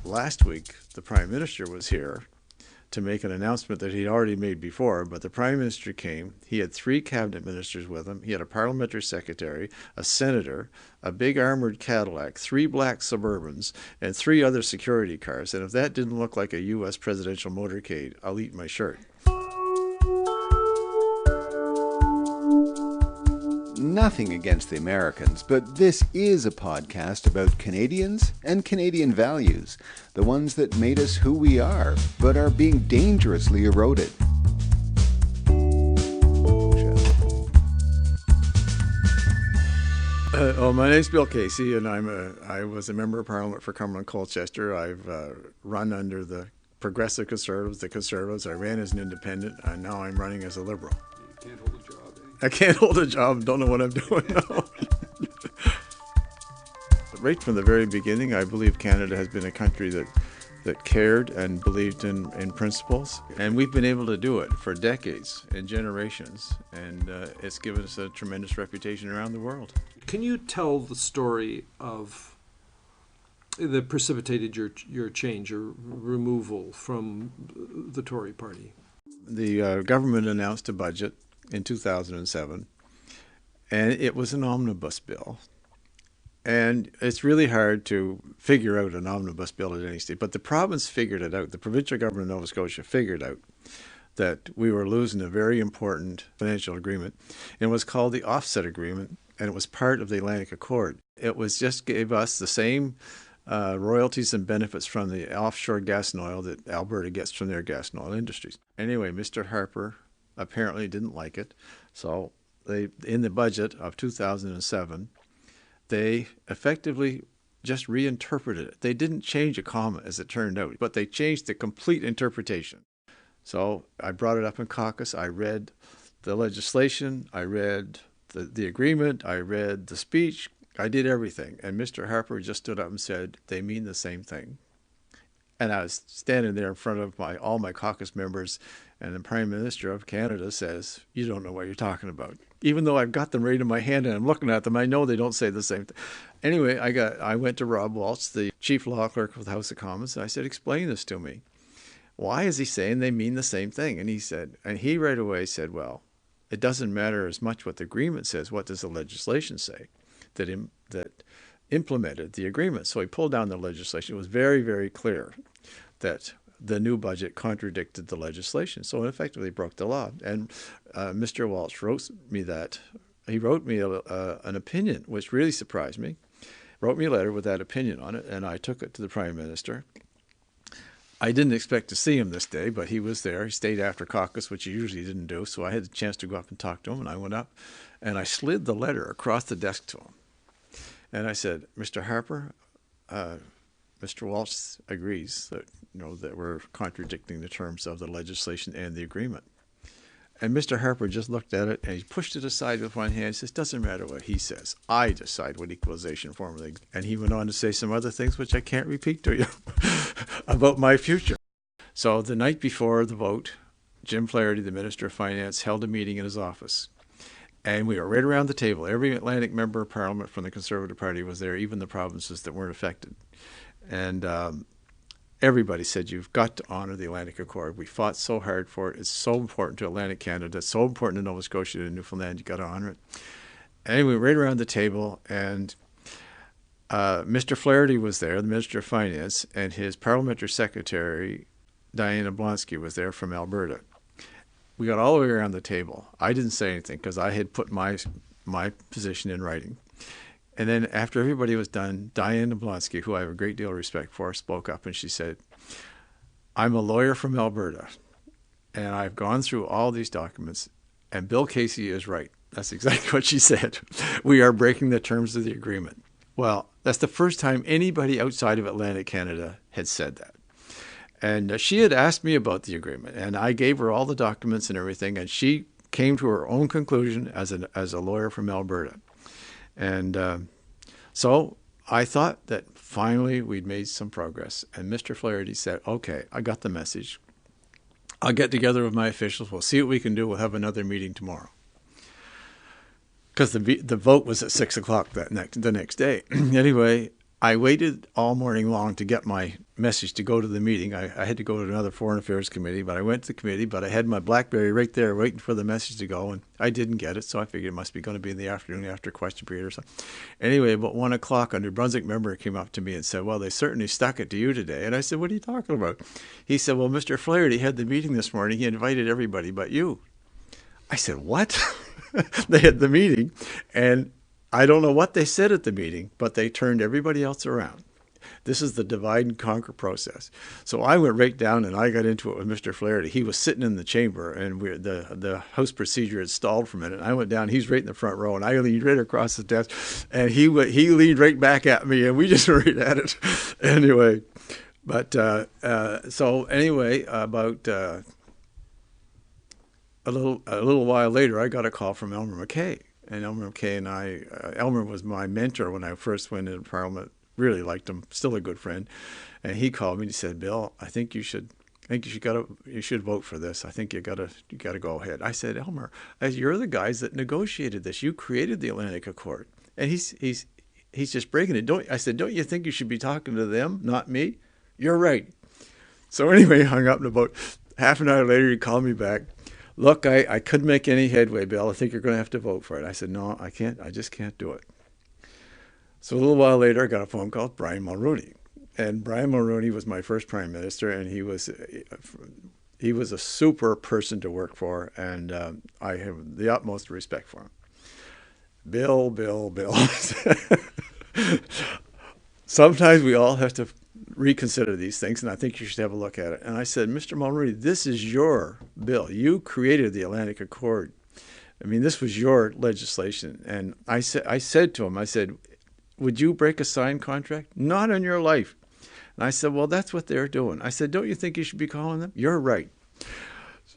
Last week, the Prime Minister was here to make an announcement that he'd already made before, but the Prime Minister came. He had 3 cabinet ministers with him. He had a parliamentary secretary, a senator, a big armored Cadillac, 3 black Suburbans, and 3 other security cars. And if that didn't look like a U.S. presidential motorcade, I'll eat my shirt. Nothing against the Americans, but this is a podcast about Canadians and Canadian values, the ones that made us who we are, but are being dangerously eroded. My name's Bill Casey, and I was a member of Parliament for Cumberland Colchester. I've run under the Progressive Conservatives, the Conservatives. I ran as an independent, and now I'm running as a Liberal. You can't hold a job, eh? I can't hold a job, don't know what I'm doing now. Right from the very beginning, I believe Canada has been a country that cared and believed in principles. And we've been able to do it for decades and generations. And it's given us a tremendous reputation around the world. Can you tell the story of that precipitated your change, your removal from the Tory party? The government announced a budget in 2007, and it was an omnibus bill. And it's really hard to figure out an omnibus bill at any state, but the province figured it out. The provincial government of Nova Scotia figured out that we were losing a very important financial agreement. It was called the Offset Agreement, and it was part of the Atlantic Accord. It was just gave us the same royalties and benefits from the offshore gas and oil that Alberta gets from their gas and oil industries. Anyway, Mr. Harper apparently didn't like it, so they, in the budget of 2007, they effectively just reinterpreted it. They didn't change a comma, as it turned out, but they changed the complete interpretation. So I brought it up in caucus. I read the legislation. I read the agreement. I read the speech. I did everything. And Mr. Harper just stood up and said, they mean the same thing. And I was standing there in front of all my caucus members, and the Prime Minister of Canada says, you don't know what you're talking about. Even though I've got them right in my hand and I'm looking at them, I know they don't say the same thing. Anyway, I went to Rob Walsh, the Chief Law Clerk of the House of Commons, and I said, explain this to me. Why is he saying they mean the same thing? And he right away said, well, it doesn't matter as much what the agreement says. What does the legislation say that implemented the agreement? So he pulled down the legislation. It was very, very clear that the new budget contradicted the legislation. So it effectively broke the law. And Mr. Walsh wrote me that. He wrote me an opinion, which really surprised me. Wrote me a letter with that opinion on it, and I took it to the Prime Minister. I didn't expect to see him this day, but he was there. He stayed after caucus, which he usually didn't do, so I had the chance to go up and talk to him, and I went up, and I slid the letter across the desk to him. And I said, Mr. Harper, Mr. Walsh agrees that that we're contradicting the terms of the legislation and the agreement. And Mr. Harper just looked at it and he pushed it aside with one hand. He says, doesn't matter what he says. I decide what equalization formula is. And he went on to say some other things which I can't repeat to you about my future. So the night before the vote, Jim Flaherty, the Minister of Finance, held a meeting in his office. And we were right around the table. Every Atlantic member of Parliament from the Conservative Party was there, even the provinces that weren't affected. And everybody said, you've got to honor the Atlantic Accord. We fought so hard for it. It's so important to Atlantic Canada. It's so important to Nova Scotia and Newfoundland. You've got to honor it. Anyway, right around the table, and Mr. Flaherty was there, the Minister of Finance, and his parliamentary secretary, Diana Blonsky, was there from Alberta. We got all the way around the table. I didn't say anything because I had put my position in writing. And then after everybody was done, Diana Blonsky, who I have a great deal of respect for, spoke up and she said, I'm a lawyer from Alberta, and I've gone through all these documents, and Bill Casey is right. That's exactly what she said. We are breaking the terms of the agreement. Well, that's the first time anybody outside of Atlantic Canada had said that. And she had asked me about the agreement, and I gave her all the documents and everything, and she came to her own conclusion as a lawyer from Alberta. And so I thought that finally we'd made some progress. And Mr. Flaherty said, okay, I got the message. I'll get together with my officials. We'll see what we can do. We'll have another meeting tomorrow. Because the vote was at 6 o'clock the next day. Anyway, I waited all morning long to get my message to go to the meeting. I had to go to another Foreign Affairs committee, but I went to the committee, but I had my BlackBerry right there waiting for the message to go, and I didn't get it, so I figured it must be going to be in the afternoon after question period or something. Anyway, about 1 o'clock, a New Brunswick member came up to me and said, well, they certainly stuck it to you today. And I said, what are you talking about? He said, well, Mr. Flaherty had the meeting this morning. He invited everybody but you. I said, what? They had the meeting, and I don't know what they said at the meeting, but they turned everybody else around. This is the divide and conquer process. So I went right down and I got into it with Mr. Flaherty. He was sitting in the chamber, and the House procedure had stalled for a minute. I went down. He's right in the front row, and I leaned right across the desk, and he leaned right back at me, and we just were right at it. Anyway, but so anyway, about a little while later, I got a call from Elmer MacKay, and Elmer MacKay and I. Elmer was my mentor when I first went into Parliament. Really liked him, still a good friend, and he called me and he said, "Bill, I think you should vote for this. I think you gotta go ahead." I said, "Elmer, you're the guys that negotiated this. You created the Atlantic Accord," and he's just breaking it. I said, "Don't you think you should be talking to them, not me?" "You're right." So anyway, he hung up, and about half an hour later, he called me back. "Look, I couldn't make any headway, Bill. I think you're going to have to vote for it." I said, "No, I can't. I just can't do it." So a little while later, I got a phone call with Brian Mulroney. And Brian Mulroney was my first Prime Minister, and he was a super person to work for, and I have the utmost respect for him. Bill. Sometimes we all have to reconsider these things, and I think you should have a look at it. And I said, Mr. Mulroney, this is your bill. You created the Atlantic Accord. I mean, this was your legislation. And I said to him, would you break a signed contract? Not in your life. And I said, well, that's what they're doing. I said, don't you think you should be calling them? You're right.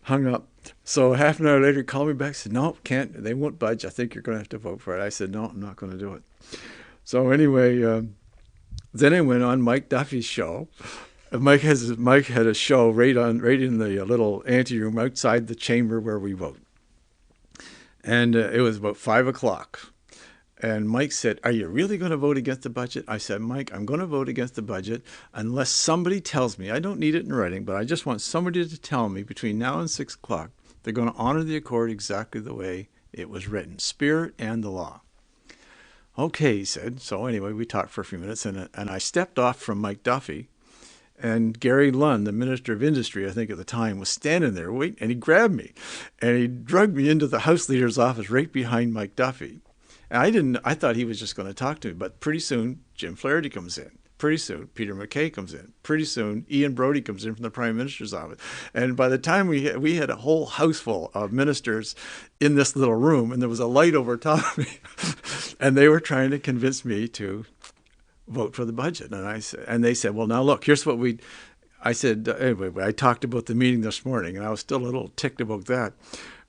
Hung up. So half an hour later, he called me back, said, no, can't. They won't budge. I think you're going to have to vote for it. I said, no, I'm not going to do it. So anyway, then I went on Mike Duffy's show. Mike had a show right in the little anteroom outside the chamber where we vote. And it was about 5 o'clock. And Mike said, are you really going to vote against the budget? I said, Mike, I'm going to vote against the budget unless somebody tells me. I don't need it in writing, but I just want somebody to tell me between now and 6 o'clock they're going to honor the accord exactly the way it was written, spirit and the law. Okay, he said. So anyway, we talked for a few minutes, and I stepped off from Mike Duffy, and Gary Lunn, the Minister of Industry, I think at the time, was standing there waiting, and he grabbed me, and he dragged me into the House Leader's office right behind Mike Duffy. And I thought he was just going to talk to me, but pretty soon Jim Flaherty comes in. Pretty soon Peter MacKay comes in. Pretty soon Ian Brodie comes in from the Prime Minister's office. And by the time we had a whole house full of ministers in this little room, and there was a light over top of me, and they were trying to convince me to vote for the budget. And they said, well, now look, here's what I said, anyway, I talked about the meeting this morning, and I was still a little ticked about that.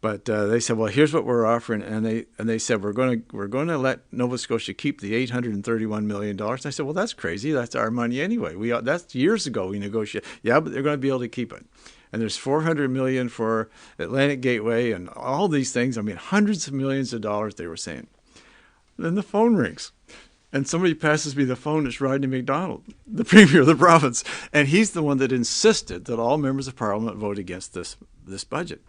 But they said, well, here's what we're offering, and they said we're going to let Nova Scotia keep the $831 million. And I said, well, that's crazy. That's our money anyway. That's years ago we negotiated. Yeah, but they're going to be able to keep it. And there's $400 million for Atlantic Gateway and all these things. I mean, hundreds of millions of dollars they were saying. And then the phone rings. And somebody passes me the phone. It's Rodney MacDonald, the Premier of the province. And he's the one that insisted that all members of Parliament vote against this budget.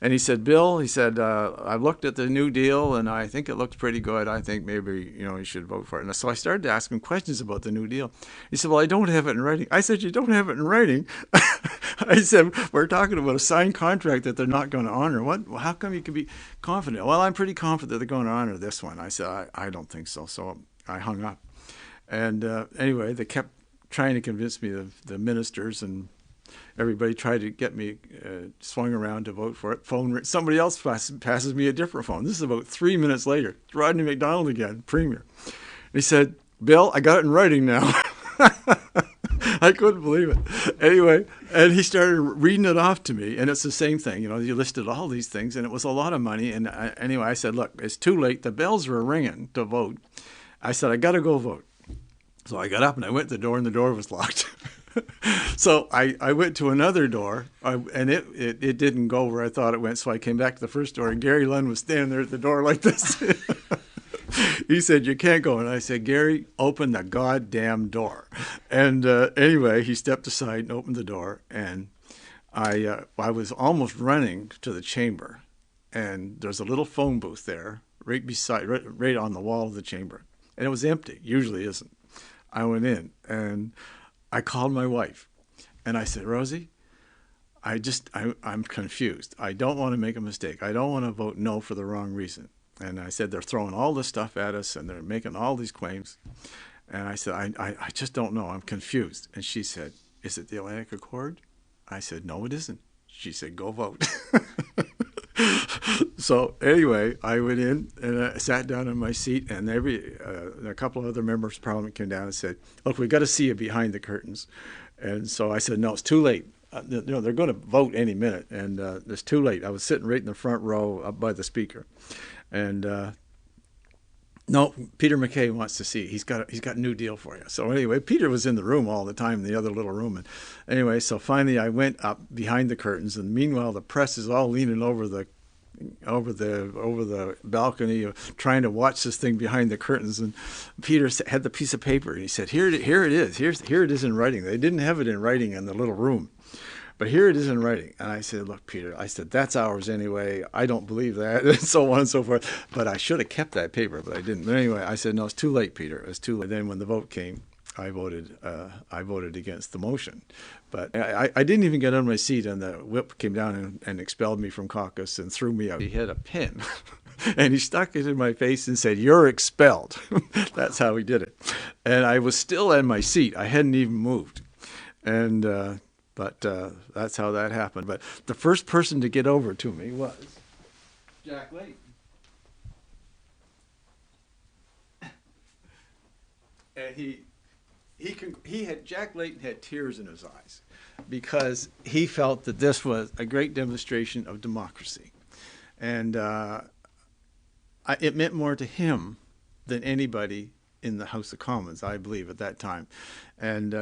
And he said, Bill, I've looked at the New Deal, and I think it looks pretty good. I think maybe, you should vote for it. And so I started to ask him questions about the New Deal. He said, well, I don't have it in writing. I said, you don't have it in writing? I said, we're talking about a signed contract that they're not going to honor. What? How come you can be confident? Well, I'm pretty confident they're going to honor this one. I said, I don't think so. So I hung up. And anyway, they kept trying to convince me, the ministers, and everybody tried to get me swung around to vote for it. Somebody else passes me a different phone. This is about 3 minutes later. It's Rodney MacDonald again, Premier. He said, Bill, I got it in writing now. I couldn't believe it. Anyway, and he started reading it off to me, and it's the same thing. You listed all these things, and it was a lot of money. And anyway, I said, look, it's too late. The bells were ringing to vote. I said, I got to go vote. So I got up, and I went to the door, and the door was locked. So I went to another door, and it didn't go where I thought it went. So I came back to the first door, and Gary Lunn was standing there at the door like this. he said, you can't go. And I said, Gary, open the goddamn door. And anyway, he stepped aside and opened the door. And I was almost running to the chamber. And there's a little phone booth there right beside, right on the wall of the chamber. And it was empty. Usually isn't. I went in and I called my wife. And I said, Rosie, I'm confused. I don't want to make a mistake. I don't want to vote no for the wrong reason. And I said, they're throwing all this stuff at us and they're making all these claims. And I said, I just don't know. I'm confused. And she said, is it the Atlantic Accord? I said, no, it isn't. She said, go vote. So anyway, I went in and I sat down in my seat, and a couple of other members of Parliament came down and said, look, we've got to see you behind the curtains. And so I said, no, it's too late. They're going to vote any minute, and it's too late. I was sitting right in the front row up by the speaker. And no, Peter MacKay wants to see. He's got a new deal for you. So anyway, Peter was in the room all the time, in the other little room. And anyway, so finally I went up behind the curtains, and meanwhile the press is all leaning over the balcony, trying to watch this thing behind the curtains. And Peter had the piece of paper, and he said, "Here it is. Here it is in writing. They didn't have it in writing in the little room, but here it is in writing." And I said, "Look, Peter," I said, "that's ours anyway. I don't believe that," and so on and so forth. But I should have kept that paper, but I didn't. But anyway, I said, "No, it's too late, Peter. It's too late." Then when the vote came, I voted against the motion. But I didn't even get on my seat, and the whip came down and expelled me from caucus and threw me out. He had a pin, and he stuck it in my face and said, "You're expelled." That's how he did it. And I was still in my seat. I hadn't even moved. And but that's how that happened. But the first person to get over to me was Jack Layton. And Jack Layton had tears in his eyes because he felt that this was a great demonstration of democracy. And it meant more to him than anybody in the House of Commons, I believe, at that time. And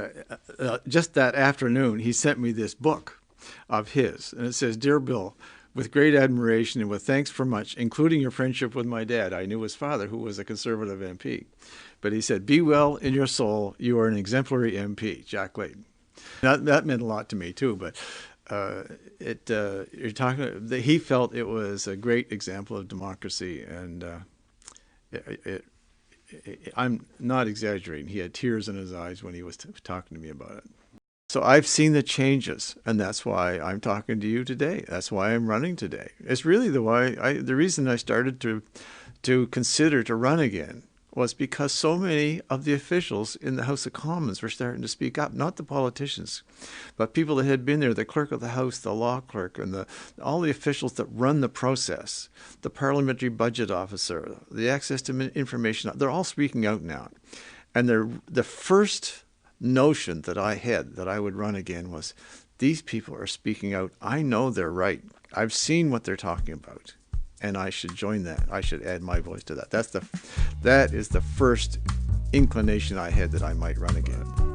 just that afternoon, he sent me this book of his. And it says, "Dear Bill, with great admiration and with thanks for much, including your friendship with my dad." I knew his father, who was a Conservative MP. But he said, "Be well in your soul. You are an exemplary MP, Jack Layton." That meant a lot to me, too. But he felt it was a great example of democracy. And I'm not exaggerating. He had tears in his eyes when he was talking to me about it. So I've seen the changes, and that's why I'm talking to you today. That's why I'm running today. It's really the reason I started to consider to run again was because so many of the officials in the House of Commons were starting to speak up, not the politicians, but people that had been there, the clerk of the House, the law clerk, and all the officials that run the process, the parliamentary budget officer, the access to information. They're all speaking out now. And the first notion that I had that I would run again was, these people are speaking out. I know they're right. I've seen what they're talking about. And I should join that. I should add my voice to that. That is the first inclination I had that I might run again.